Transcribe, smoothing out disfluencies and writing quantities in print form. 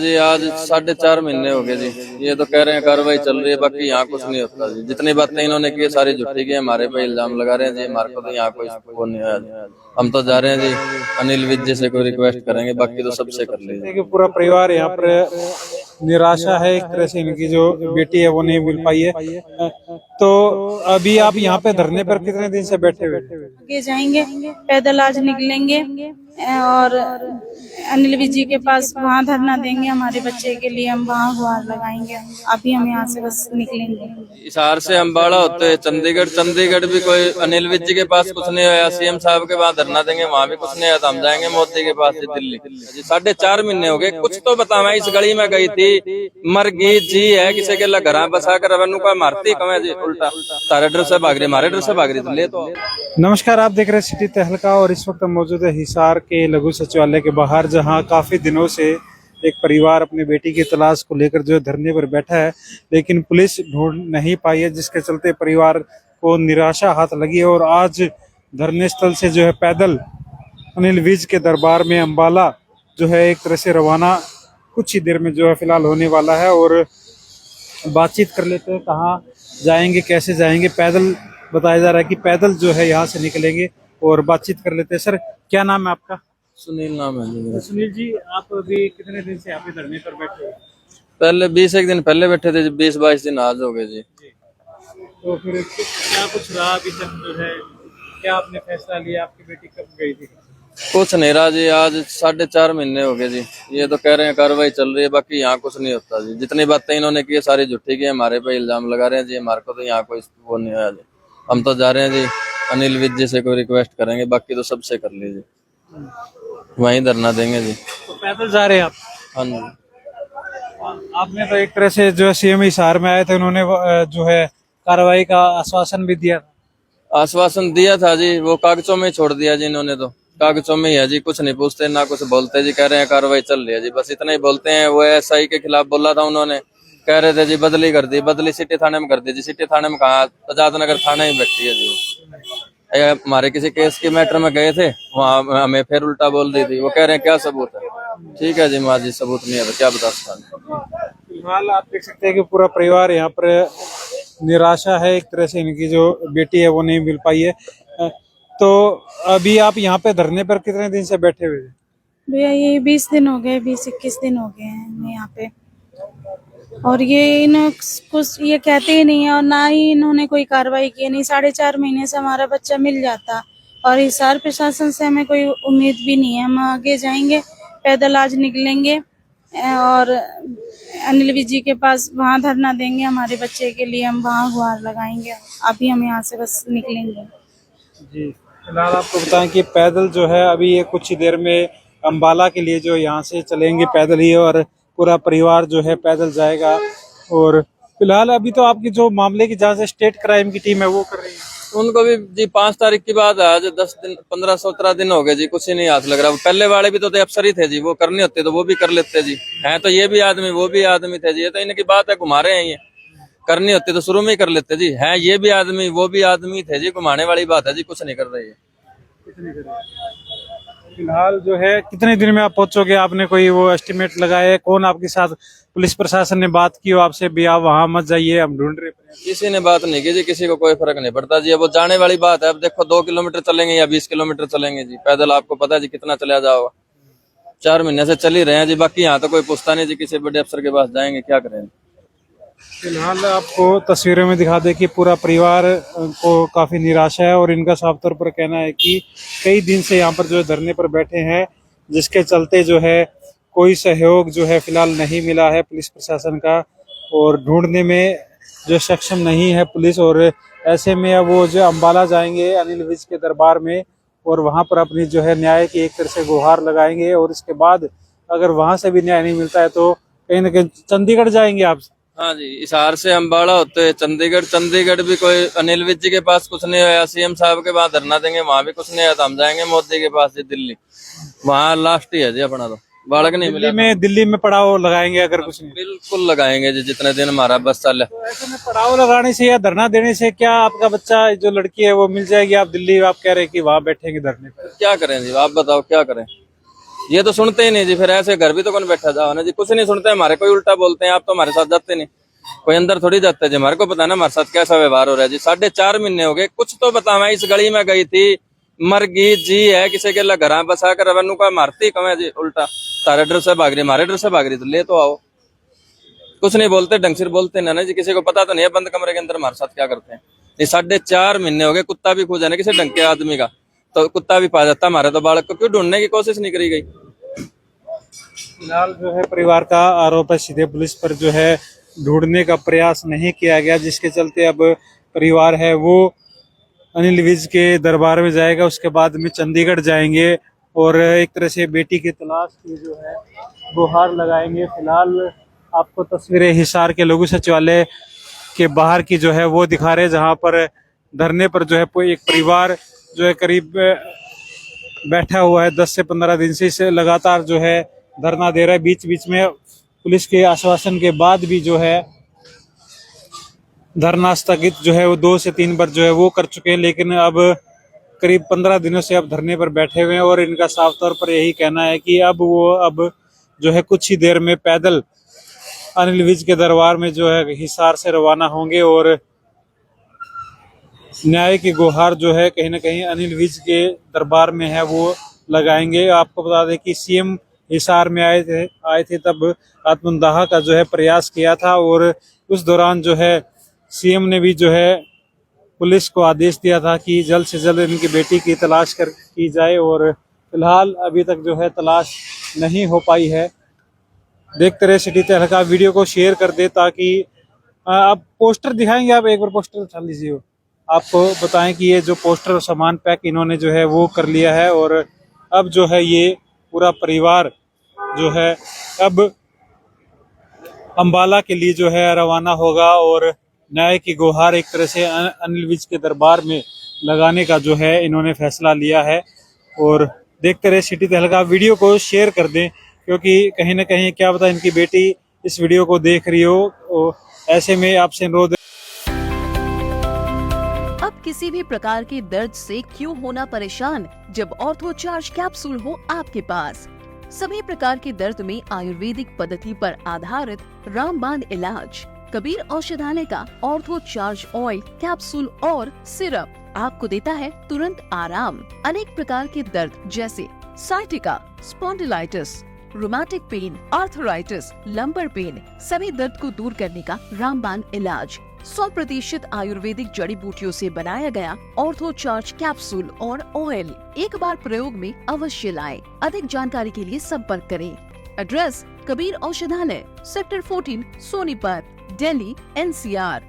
जी आज 4.5 महीने हो गए जी। ये तो कह रहे हैं कार्रवाई चल रही है, बाकी यहाँ कुछ नहीं होता जी। जितनी बातें इन्होंने की सारी झूठी की, हमारे पे इल्जाम लगा रहे हैं जी। हमारे को तो यहाँ कोई वो नहीं है जी। हम तो जा रहे हैं जी, अनिल विज जी से कोई रिक्वेस्ट करेंगे, बाकी तो सबसे कर लीजिए। कि पूरा परिवार यहाँ पर निराशा है एक तरह से, इनकी जो बेटी है वो नहीं मिल पाई है। तो अभी आप यहाँ पे धरने पर कितने दिन से बैठे हुए हैं? आगे जाएंगे, पैदल आज निकलेंगे और अनिल विज जी के पास वहाँ धरना देंगे। हमारे बच्चे के लिए हम वहाँ गुहार लगाएंगे। अभी हम यहाँ से बस निकलेंगे। हिसार से अम्बाड़ा होते हैं चंडीगढ़, चंडीगढ़ भी कोई अनिल विज जी के पास कुछ नहीं आया। सीएम साहब के पास धरना देंगे, वहाँ भी कुछ नहीं आया। तो हम जाएंगे मोदी के पास दिल्ली जी। 4.5 महीने हो गए, कुछ तो बतावा। इस गली में गई थी, मर गई जी है, किसी के घर बसा कर रवनु का मारती कम जी। उल्टा तारे डर से भाग रही, हमारे डर से भाग रही ले तो। नमस्कार, आप देख रहे हैं सिटी तहलका और इस वक्त हम मौजूद है हिसार के लघु सचिवालय के बाहर, जहां काफी दिनों से एक परिवार अपनी बेटी की तलाश को लेकर जो है धरने पर बैठा है, लेकिन पुलिस ढूंढ नहीं पाई है, जिसके चलते परिवार को निराशा हाथ लगी है। और आज धरने स्थल से जो है पैदल अनिल विज के दरबार में अम्बाला जो है एक तरह से रवाना कुछ ही देर में जो है फिलहाल होने वाला है। और बातचीत कर लेते हैं, कहाँ जाएंगे, कैसे जाएंगे। पैदल बताया जा रहा है कि पैदल जो है यहाँ से निकलेंगे और बातचीत कर लेते हैं। सर, क्या नाम है आपका? सुनील नाम है जी मेरा। सुनील जी, आप अभी कितने दिन से यहाँ पे धरने पर बैठे हैं? पहले 20 दिन पहले बैठे थे जी, 20-22 दिन आज हो गए जी। तो फिर क्या कुछ रहा अभी तक जो है? क्या आपने फैसला लिया? आपकी बेटी कब गई थी? कुछ नहीं रहा जी। आज 4.5 महीने हो गए जी। ये तो कह रहे हैं कार्रवाई चल रही है, बाकी यहाँ कुछ नहीं होता जी। जितनी बातें इन्होंने की सारी झूठी की, हमारे पे इल्जाम लगा रहे हैं जी। हमारे को तो यहाँ कोई वो नहीं है जी। हम तो जा रहे हैं जी, अनिल विज जी से कोई रिक्वेस्ट करेंगे, बाकी तो सबसे कर लीजिए। वहीं धरना देंगे जी। तो पैदल जा रहे हैं आप? हाँ जी। आपने तो एक तरह से जो है सीएम हिसार में आए थे, उन्होंने जो है कार्रवाई का आश्वासन भी दिया था। आश्वासन दिया था जी, वो कागजों में छोड़ दिया जी इन्होंने। तो कागजों में ही है जी, कुछ नहीं पूछते ना कुछ बोलते जी। कह रहे हैं कार्रवाई चल रही है जी, बस इतना ही बोलते हैं। वो एसआई के खिलाफ बोला था उन्होंने, कह रहे थे जी बदली कर दी, बदली सिटी थाने में कर दी जी। सिटी थाने में कहा, आजाद नगर थाने में बैठी है जी वो। हमारे किसी केस के मैटर में गए थे, वहाँ हमें फिर उल्टा बोल दी थी। वो कह रहे हैं क्या सबूत है? ठीक है जी माँ जी, सबूत नहीं है तो क्या बता सकता। फिलहाल आप देख सकते हैं कि पूरा परिवार यहाँ पर निराशा है एक तरह से, इनकी जो बेटी है वो नहीं मिल पाई है। तो अभी आप यहाँ पे धरने पर कितने दिन से बैठे हुए हैं? भैया ये 20 दिन हो गए, 20-21 दिन हो गए हैं मैं यहाँ पे। और ये इन कुछ ये कहते ही नहीं है और ना ही इन्होंने कोई कार्रवाई की नहीं। 4.5 महीने से हमारा बच्चा मिल जाता और हिसार प्रशासन से हमें कोई उम्मीद भी नहीं है। हम आगे जाएंगे, पैदल आज निकलेंगे और अनिल विज जी के पास वहाँ धरना देंगे। हमारे बच्चे के लिए हम वहाँ गुहार लगाएंगे। अभी हम यहाँ से बस निकलेंगे जी। फिलहाल आपको बताएं कि पैदल जो है अभी ये कुछ ही देर में अम्बाला के लिए जो यहाँ से चलेंगे पैदल ही, और पूरा परिवार जो है पैदल जाएगा। और फिलहाल अभी तो आपकी जो मामले की जांच स्टेट क्राइम की टीम है वो कर रही है। उनको भी जी 5 तारीख की बात है, आज 10 दिन 15-17 दिन हो गए जी, कुछ ही नहीं हाथ लग रहा। पहले वाले भी तो थे, अफसर ही थे जी, वो करने होते तो वो भी कर लेते जी। हैं तो ये भी आदमी, वो भी आदमी थे जी। ये तो इनकी बात है, घुमा रहे हैं ये। करनी होती तो शुरू में ही कर लेते जी। हैं ये भी आदमी, वो भी आदमी थे जी, घुमाने वाली बात है जी। कुछ नहीं कर रही है। फिलहाल जो है कितने दिन में आप पहुंचोगे? आपने कोई वो एस्टिमेट लगाया है? कौन आपके साथ, पुलिस प्रशासन ने बात की हो आपसे भी आप वहां मत जाइए, हम ढूंढ रहे हैं? किसी ने बात नहीं की जी, किसी को कोई फर्क नहीं पड़ता जी। अब वो जाने वाली बात है। अब देखो 2 किलोमीटर चलेंगे या 20 किलोमीटर चलेंगे जी पैदल, आपको पता है जी कितना चला जाओगा। 4 महीने से चल ही रहे हैं जी। बाकी यहाँ तो कोई पूछता नहीं जी, किसी बड़े अफसर के पास जाएंगे, क्या करेंगे। फिलहाल आपको तस्वीरों में दिखा दे कि पूरा परिवार को काफी निराशा है और इनका साफ तौर पर कहना है कि कई दिन से यहाँ पर जो है धरने पर बैठे हैं, जिसके चलते जो है कोई सहयोग जो है फिलहाल नहीं मिला है पुलिस प्रशासन का, और ढूंढने में जो सक्षम नहीं है पुलिस। और ऐसे में अब वो जो अम्बाला जाएंगे अनिल विज के दरबार में, और वहाँ पर अपनी जो है न्याय की एक तरह से गुहार लगाएंगे। और इसके बाद अगर वहाँ से भी न्याय नहीं मिलता है तो कहीं ना कहीं चंडीगढ़ जाएंगे आप। हाँ जी, हिसार से अम्बाड़ा होते हैं चंडीगढ़। चंडीगढ़ भी कोई अनिल विज जी के पास कुछ नहीं आया। सीएम साहब के पास धरना देंगे, वहाँ भी कुछ नहीं आया। तो हम जाएंगे मोदी के पास जी दिल्ली, वहाँ लास्ट ही है जी अपना। तो बालक नहीं मिला। दिल्ली में पड़ाव लगाएंगे अगर कुछ नहीं? बिल्कुल लगाएंगे जी, जितने दिन हमारा बस चले। तो ऐसे में पड़ाव लगाने से या धरना देने से क्या आपका बच्चा जो लड़की है वो मिल जाएगी? आप दिल्ली, आप कह रहे हैं कि वहाँ बैठेंगे धरने पर, क्या करें जी, आप बताओ क्या करें। ये तो सुनते ही नहीं जी, फिर ऐसे घर भी तो कौन बैठा जाओ ना जी, कुछ नहीं सुनते हमारे, कोई उल्टा बोलते हैं, आप तो हमारे साथ जाते नहीं, कोई अंदर थोड़ी जाते जी, हमारे को पता है ना हमारे साथ कैसा व्यवहार हो रहा है जी। 4.5 महीने हो गए, कुछ तो बता, मैं इस गली में गई थी, मर गई जी है किसी के घर बसा कर रवनु का मारती कम है जी, उल्टा तारे डर से भाग रही, हमारे डर से भाग रही, तो ले तो आओ, कुछ नहीं बोलते, ढंग से बोलते ना जी, किसी को पता तो नहीं है बंद कमरे के अंदर हमारे साथ क्या करते हैं। ये 4.5 महीने हो गए, कुत्ता भी खो जाने किसी ढंग के आदमी का तो कुत्ता भी पा जाता, हमारे तो बालक को क्यों ढूंढने की कोशिश नहीं करी गई। फिलहाल जो है परिवार का आरोप है, सीधे पुलिस पर जो है ढूंढने का प्रयास नहीं किया गया, जिसके चलते अब परिवार है वो अनिल विज के दरबार में जाएगा, उसके बाद में चंडीगढ़ जाएंगे और एक तरह से बेटी की तलाश की जो है गुहार लगाएंगे। फिलहाल आपको तस्वीरें हिसार के लघु सचिवालय के बाहर की जो है वो दिखा रहे हैं, जहां पर धरने पर जो है एक परिवार जो है करीब बैठा हुआ है 10 से 15 दिन से, इसे लगातार जो है धरना दे रहा है। बीच बीच में पुलिस के आश्वासन के बाद भी जो है धरना स्थगित जो है वो 2 से 3 बार जो है वो कर चुके हैं, लेकिन अब करीब 15 दिनों से अब धरने पर बैठे हुए हैं और इनका साफ तौर पर यही कहना है कि अब जो है कुछ ही देर में पैदल अनिल विज के दरबार में जो है हिसार से रवाना होंगे और न्याय की गुहार जो है कहीं ना कहीं अनिल विज के दरबार में है वो लगाएंगे। आपको बता दें कि सीएम हिसार में आए थे तब आत्मदाह का जो है प्रयास किया था और उस दौरान जो है सीएम ने भी जो है पुलिस को आदेश दिया था कि जल्द से जल्द इनकी बेटी की तलाश की जाए और फिलहाल अभी तक जो है तलाश नहीं हो पाई है। देखते रहे सिटी तहलका, वीडियो को शेयर कर दे ताकि आप पोस्टर दिखाएंगे, आप एक बार पोस्टर उठा लीजिए, आपको बताएं कि ये जो पोस्टर और सामान पैक इन्होंने जो है वो कर लिया है और अब जो है ये पूरा परिवार जो है अब अंबाला के लिए जो है रवाना होगा और न्याय की गुहार एक तरह से अनिल विज के दरबार में लगाने का जो है इन्होंने फैसला लिया है। और देखते रहे सिटी तहलका, वीडियो को शेयर कर दें क्योंकि कहीं ना कहीं क्या पता इनकी बेटी इस वीडियो को देख रही हो। ऐसे में आपसे अनुरोध, अब किसी भी प्रकार के दर्द से क्यों होना परेशान जब ऑर्थो चार्ज कैप्सूल हो आपके पास। सभी प्रकार के दर्द में आयुर्वेदिक पद्धति पर आधारित रामबाण इलाज। कबीर औषधालय का ऑर्थो चार्ज ऑयल कैप्सूल और सिरप आपको देता है तुरंत आराम। अनेक प्रकार के दर्द जैसे sciatica, spondylitis, rheumatic pain, arthritis, lumbar pain, सभी दर्द को दूर करने का रामबाण इलाज 100% आयुर्वेदिक जड़ी बूटियों से बनाया गया ऑर्थो चार्ज कैप्सूल और ऑयल एक बार प्रयोग में अवश्य लाएं। अधिक जानकारी के लिए संपर्क करें। एड्रेस कबीर औषधालय, सेक्टर 14, सोनीपत, दिल्ली, NCR।